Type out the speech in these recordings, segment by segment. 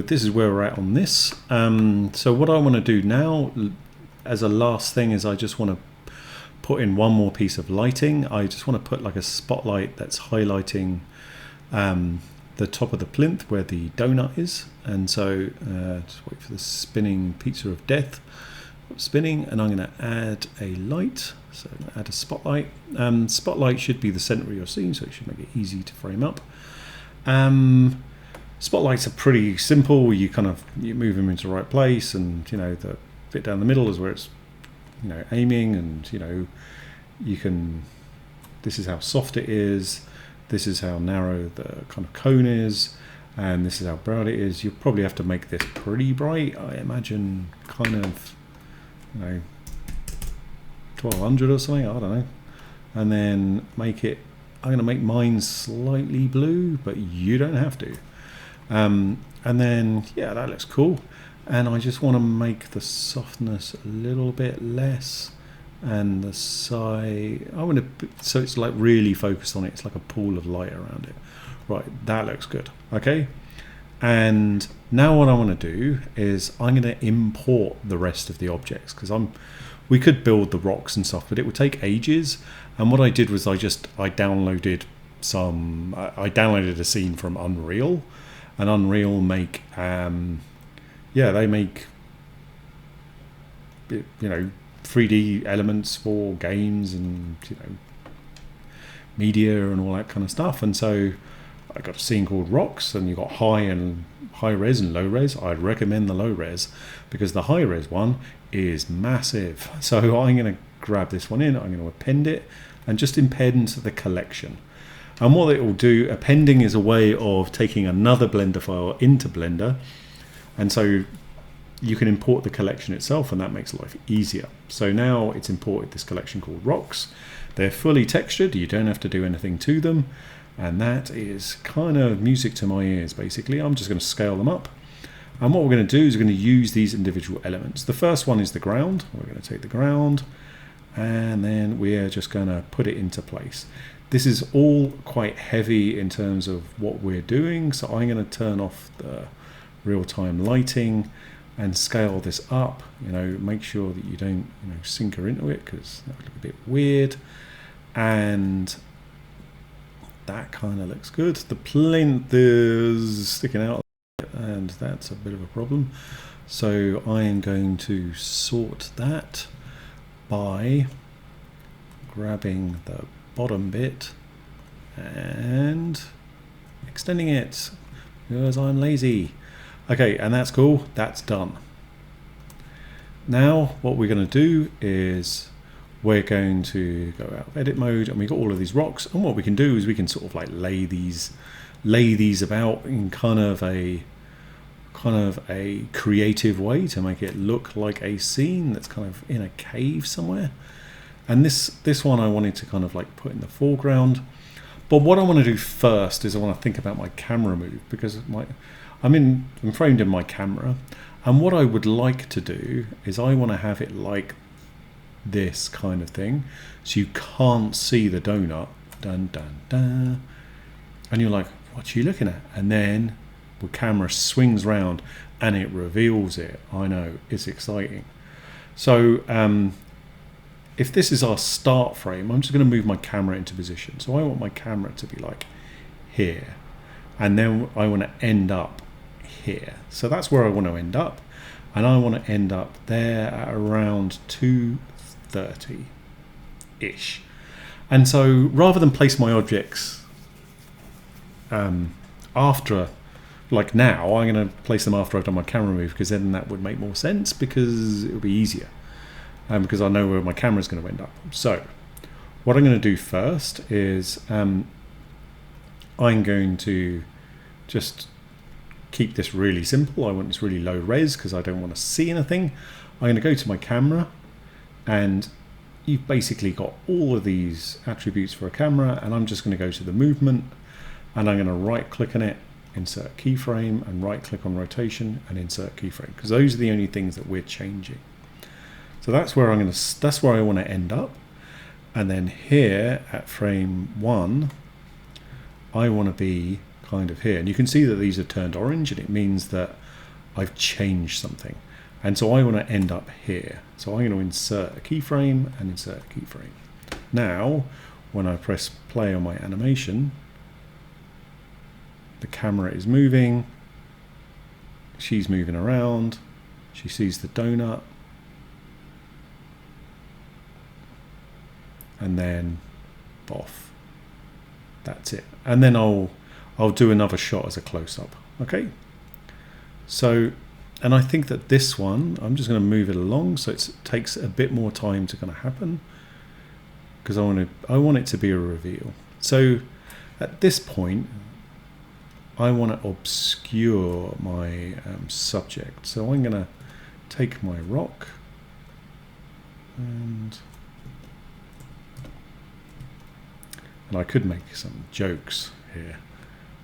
this is where we're at on this. So what I want to do now as a last thing is I just want to put in one more piece of lighting. I just want to put like a spotlight that's highlighting the top of the plinth where the donut is. And so just wait for the spinning pizza of death spinning, and I'm going to add a light. So I'm going to add a spotlight. Spotlight should be the center of your scene, so it should make it easy to frame up. Spotlights are pretty simple. You move them into the right place, and the bit down the middle is where it's aiming, and you can. This is how soft it is. This is how narrow the kind of cone is, and this is how bright it is. You probably have to make this pretty bright. I imagine kind of 1200 or something. I don't know. And then make it. I'm going to make mine slightly blue, but you don't have to. And then that looks cool. And I just want to make the softness a little bit less, and the side so it's like really focused on it. It's like a pool of light around it. Right, that looks good. Okay, and now what I want to do is I'm going to import the rest of the objects, because we could build the rocks and stuff, but it would take ages. And what I did was I downloaded a scene from Unreal, and Unreal make they make 3D elements for games and media and all that kind of stuff. And so I got a scene called Rocks, and you've got high res and low res. I'd recommend the low res because the high res one is massive. So I'm going to grab this one in, I'm going to append it and just append the collection. And what it will do, appending is a way of taking another Blender file into Blender, and so you can import the collection itself, and that makes life easier. So now it's imported this collection called Rocks. They're fully textured, you don't have to do anything to them, and that is kind of music to my ears. Basically, I'm just going to scale them up, and what we're going to do is we're going to use these individual elements. The first one is the ground. We're going to take the ground, and then we're just going to put it into place. This is all quite heavy in terms of what we're doing, so I'm going to turn off the real-time lighting and scale this up. Make sure that you don't sink her into it, because that would look a bit weird. And that kind of looks good. The plinth is sticking out, and that's a bit of a problem. So I am going to sort that by grabbing the bottom bit and extending it, because I'm lazy. Okay, and that's cool. That's done. Now what we're going to do is we're going to go out of edit mode, and we've got all of these rocks, and what we can do is we can sort of like lay these about in kind of a creative way to make it look like a scene that's kind of in a cave somewhere. And this one I wanted to kind of like put in the foreground. But what I want to do first is I want to think about my camera move, because I'm framed in my camera, and what I would like to do is I want to have it like this kind of thing, so you can't see the donut. Dun dun dun. And you're like, what are you looking at? And then the camera swings round and it reveals it. I know, it's exciting. So if this is our start frame, I'm just going to move my camera into position. So I want my camera to be like here, and then I want to end up here. So that's where I want to end up, and I want to end up there at around 2:30-ish. And so rather than place my objects after, like now, I'm going to place them after I've done my camera move, because then that would make more sense, because it would be easier. Because I know where my camera is going to end up. So what I'm going to do first is I'm going to just keep this really simple. I want this really low res because I don't want to see anything. I'm going to go to my camera, and you've basically got all of these attributes for a camera, and I'm just going to go to the movement, and I'm going to right click on it, insert keyframe, and right click on rotation and insert keyframe, because those are the only things that we're changing. So that's where I want to end up. And then here at frame 1, I want to be kind of here. And you can see that these are turned orange, and it means that I've changed something. And so I want to end up here. So I'm going to insert a keyframe and insert a keyframe. Now, when I press play on my animation, the camera is moving, she's moving around, she sees the donut, and then off. That's it. And then I'll do another shot as a close-up. Okay. So, and I think that this one, I'm just going to move it along so it takes a bit more time to kind of happen, because I want it to be a reveal. So at this point, I want to obscure my subject. So I'm going to take my rock and I could make some jokes here.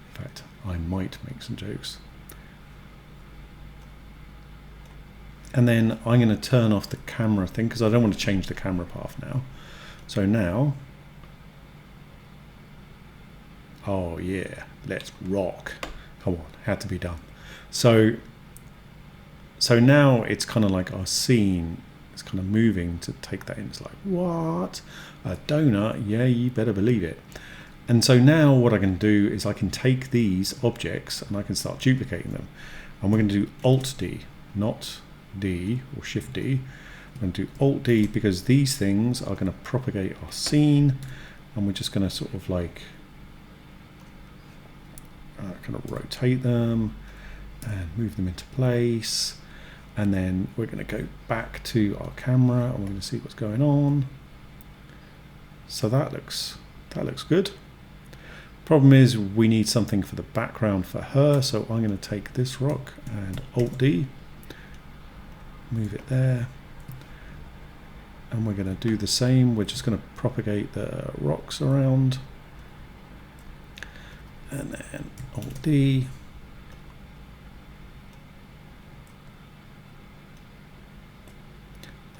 In fact, I might make some jokes. And then I'm going to turn off the camera thing because I don't want to change the camera path now. So now, oh yeah, let's rock. Come on, had to be done. So now it's kind of like our scene is kind of moving to take that in. It's like, what? A donut? Yeah, you better believe it. And so now what I can do is I can take these objects and I can start duplicating them. And we're going to do Alt D, not D or Shift D. I'm going to do Alt D because these things are going to propagate our scene, and we're just going to sort of like kind of rotate them and move them into place. And then we're going to go back to our camera and we're going to see what's going on. So that looks good. Problem is we need something for the background for her, so I'm going to take this rock and Alt D, move it there, and we're going to do the same. We're just going to propagate the rocks around, and then Alt D,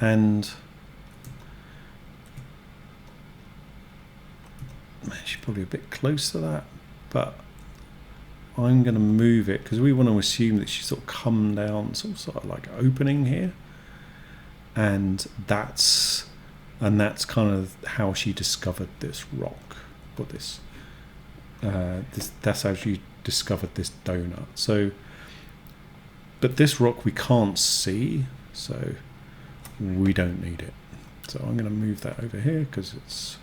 and she's probably a bit close to that, but I'm going to move it because we want to assume that she's sort of come down, sort of like opening here, and that's kind of how she discovered this rock, or that's how she discovered this donut. So, but this rock we can't see, so we don't need it. So I'm going to move that over here because it's.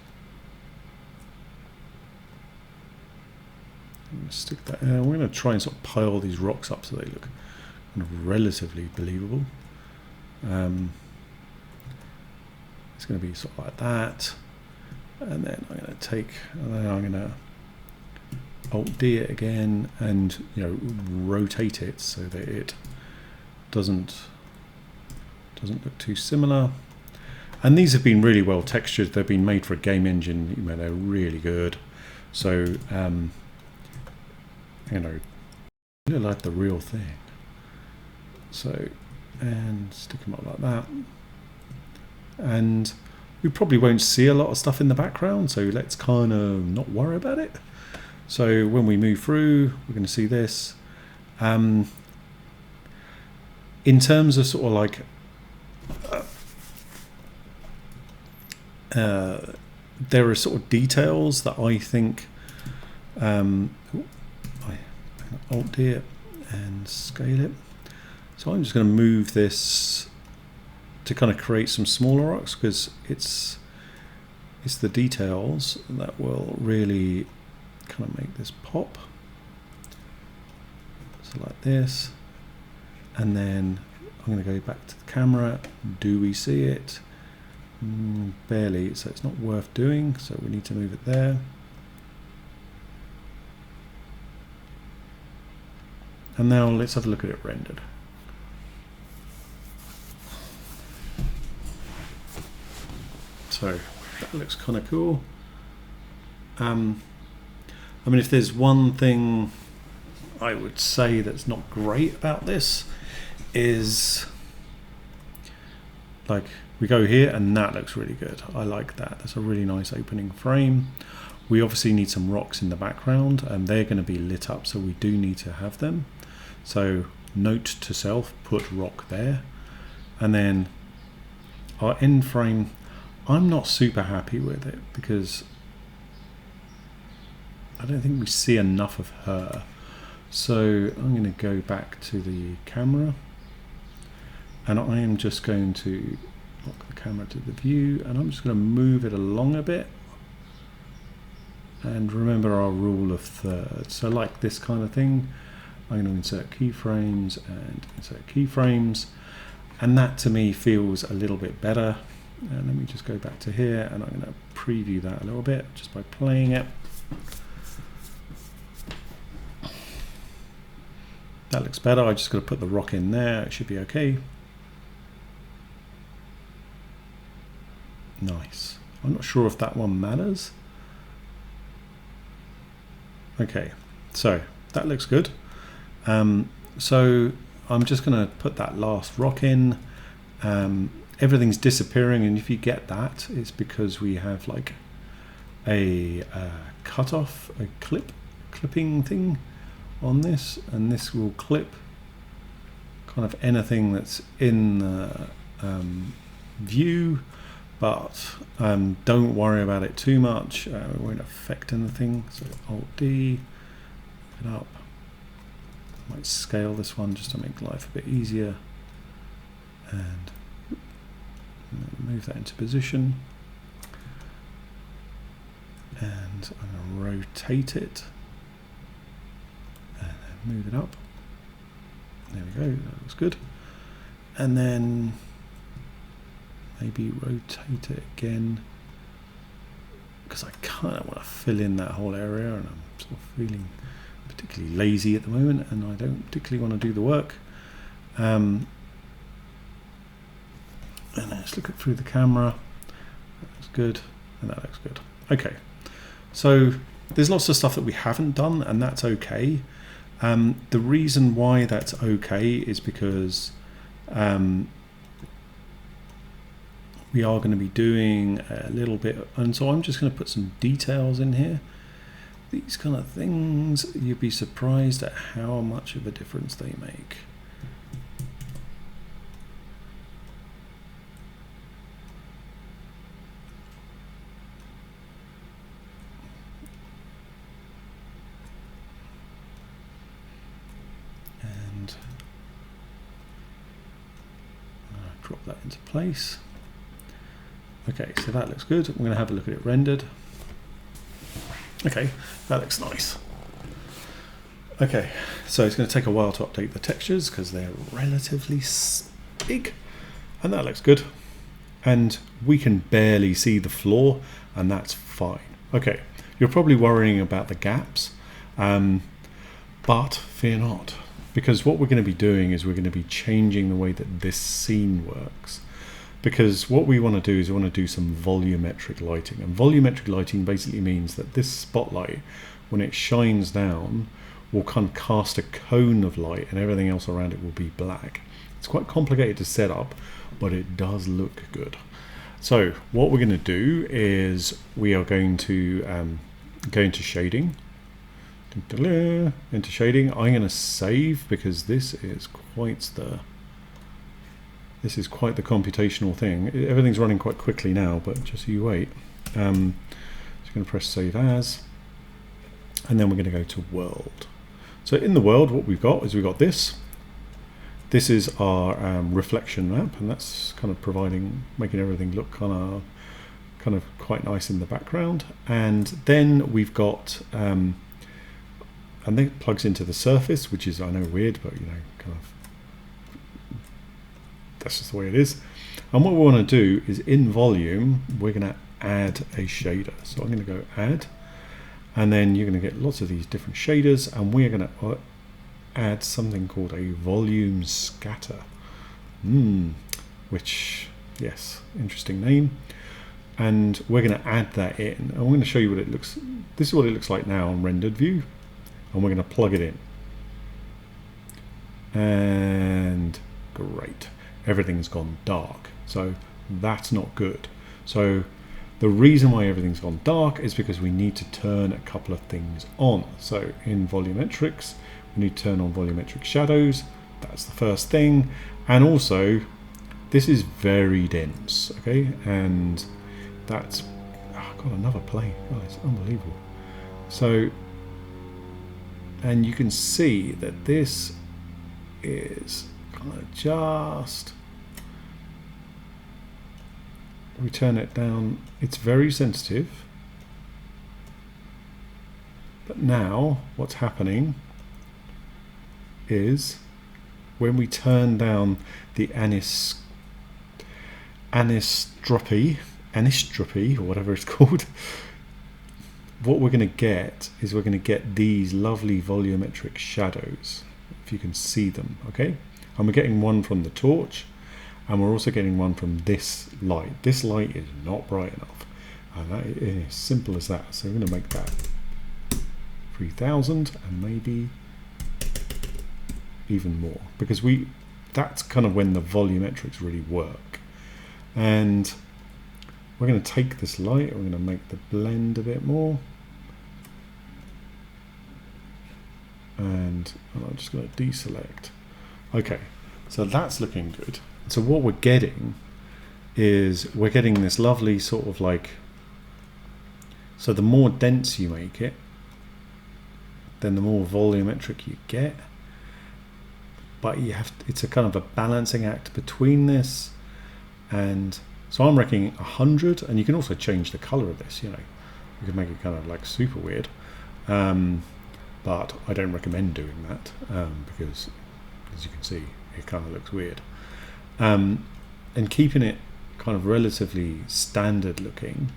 I'm going to stick that. We're going to try and sort of pile these rocks up so they look kind of relatively believable. It's going to be sort of like that, and then I'm going to take, and then I'm going to Alt D it again, and rotate it so that it doesn't look too similar. And these have been really well textured. They've been made for a game engine. They're really good. So really like the real thing. So, and stick them up like that. And we probably won't see a lot of stuff in the background, so let's kind of not worry about it. So when we move through, we're going to see this. In terms of sort of like there are sort of details that I think Alt D it and scale it. So I'm just going to move this to kind of create some smaller rocks, because it's the details that will really kind of make this pop. So like this, and then I'm going to go back to the camera. Do we see it? Barely, so it's not worth doing, so we need to move it there. And now let's have a look at it rendered. So that looks kind of cool. I mean, if there's one thing I would say that's not great about this is, like, we go here and that looks really good. I like that. That's a really nice opening frame. We obviously need some rocks in the background and they're going to be lit up, so we do need to have them. So note to self, put rock there. And then our end frame, I'm not super happy with it because I don't think we see enough of her. So I'm going to go back to the camera, and I am just going to lock the camera to the view, and I'm just going to move it along a bit. And remember our rule of thirds. So like this kind of thing, I'm going to insert keyframes and insert keyframes. And that to me feels a little bit better. And let me just go back to here, and I'm going to preview that a little bit just by playing it. That looks better. I just got to put the rock in there. It should be okay. Nice. I'm not sure if that one matters. Okay, so that looks good. So I'm just going to put that last rock in. Everything's disappearing, and if you get that, it's because we have like a cutoff, a clipping thing on this, and this will clip kind of anything that's in the view, but don't worry about it too much. It won't affect anything. So Alt-D, it up. I might scale this one just to make life a bit easier, and move that into position, and I'm going to rotate it and then move it up. There we go, that looks good. And then maybe rotate it again, because I kind of want to fill in that whole area, and I'm sort of feeling particularly lazy at the moment, and I don't particularly want to do the work. And let's look through the camera. That looks good, and that looks good. Okay, so there's lots of stuff that we haven't done, and that's okay. The reason why that's okay is because we are going to be doing a little bit, and so I'm just going to put some details in here. These kind of things, you'd be surprised at how much of a difference they make. And drop that into place. Okay, so that looks good. We're going to have a look at it rendered. Okay, that looks nice. Okay, so it's going to take a while to update the textures because they're relatively big, and that looks good. And we can barely see the floor, and that's fine. Okay, you're probably worrying about the gaps, but fear not, because what we're going to be doing is we're going to be changing the way that this scene works. Because what we want to do is we want to do some volumetric lighting, and volumetric lighting basically means that this spotlight, when it shines down, will kind of cast a cone of light, and everything else around it will be black. It's quite complicated to set up, but it does look good. So what we're going to do is we are going to go into shading. Into shading. I'm going to save because this is quite the computational thing. Everything's running quite quickly now, but just so you wait. Just going to press save as, and then we're going to go to world. So in the world, what we've got is we've got this. This is our reflection map, and that's kind of making everything look kind of quite nice in the background. And then we've got, and then it plugs into the surface, which is, I know, weird, but you know, kind of, that's just the way it is. And what we want to do is in volume, we're going to add a shader. So I'm going to go add, and then you're going to get lots of these different shaders, and we're going to add something called a volume scatter. Which, yes, interesting name. And we're going to add that in. I'm going to show you what it looks. This is what it looks like now on rendered view, and we're going to plug it in. And great. Everything's gone dark, so that's not good. So the reason why everything's gone dark is because we need to turn a couple of things on. So in volumetrics, we need to turn on volumetric shadows, That's the first thing. And also, this is very dense, okay? And that's, I've got another plane. Oh, it's unbelievable. So, and you can see that this is kind of just, we turn it down, it's very sensitive. But now what's happening is when we turn down the anisotropy, or whatever it's called, what we're going to get is we're going to get these lovely volumetric shadows, if you can see them, okay? And we're getting one from the torch, and we're also getting one from this light. This light is not bright enough, and that is as simple as that. So we're going to make that 3000 and maybe even more, because that's kind of when the volumetrics really work. And we're going to take this light, we're going to make the blend a bit more, and I'm just going to deselect. Okay, so that's looking good. So what we're getting is we're getting this lovely sort of like, so the more dense you make it, then the more volumetric you get. But you have to, it's a kind of a balancing act between this, and so I'm reckoning 100, and you can also change the color of this, you know, you can make it kind of like super weird, but I don't recommend doing that, because as you can see it kind of looks weird, and keeping it kind of relatively standard looking.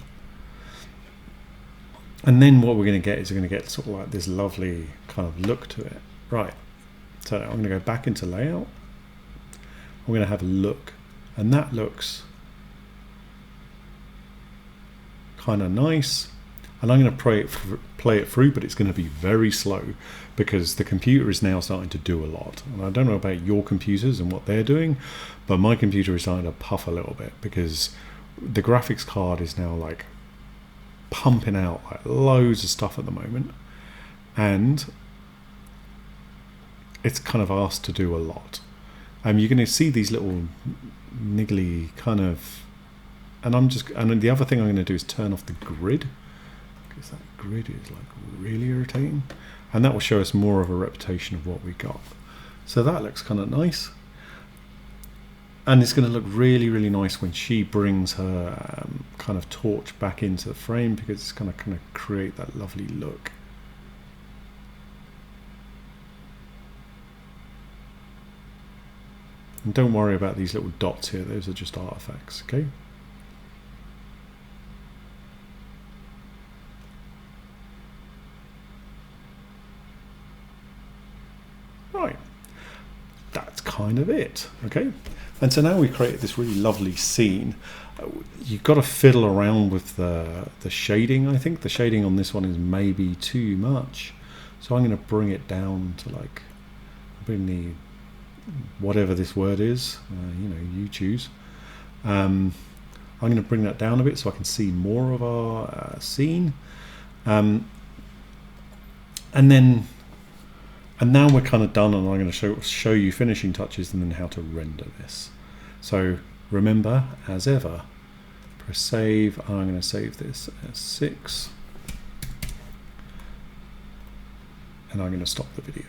And then what we're going to get is we're going to get sort of like this lovely kind of look to it. Right, so I'm going to go back into layout. I'm going to have a look, and that looks kind of nice. And I'm going to play it through, but it's going to be very slow because the computer is now starting to do a lot. And I don't know about your computers and what they're doing, but my computer is starting to puff a little bit because the graphics card is now like pumping out like loads of stuff at the moment, and it's kind of asked to do a lot. You're going to see these little niggly kind of, and the other thing I'm going to do is turn off the grid, because that grid is like really irritating, and that will show us more of a representation of what we got. So that looks kind of nice, and it's going to look really, really nice when she brings her kind of torch back into the frame, because it's going to kind of create that lovely look. And don't worry about these little dots here, those are just artifacts, okay? Right, that's kind of it, okay? And so now we've created this really lovely scene. You've got to fiddle around with the shading. I think the shading on this one is maybe too much. So I'm going to bring it down to like, bring the, whatever this word is, you know, you choose. I'm going to bring that down a bit so I can see more of our scene. And now we're kind of done, and I'm going to show you finishing touches and then how to render this. So remember, as ever, press save. I'm going to save this as 6, and I'm going to stop the video.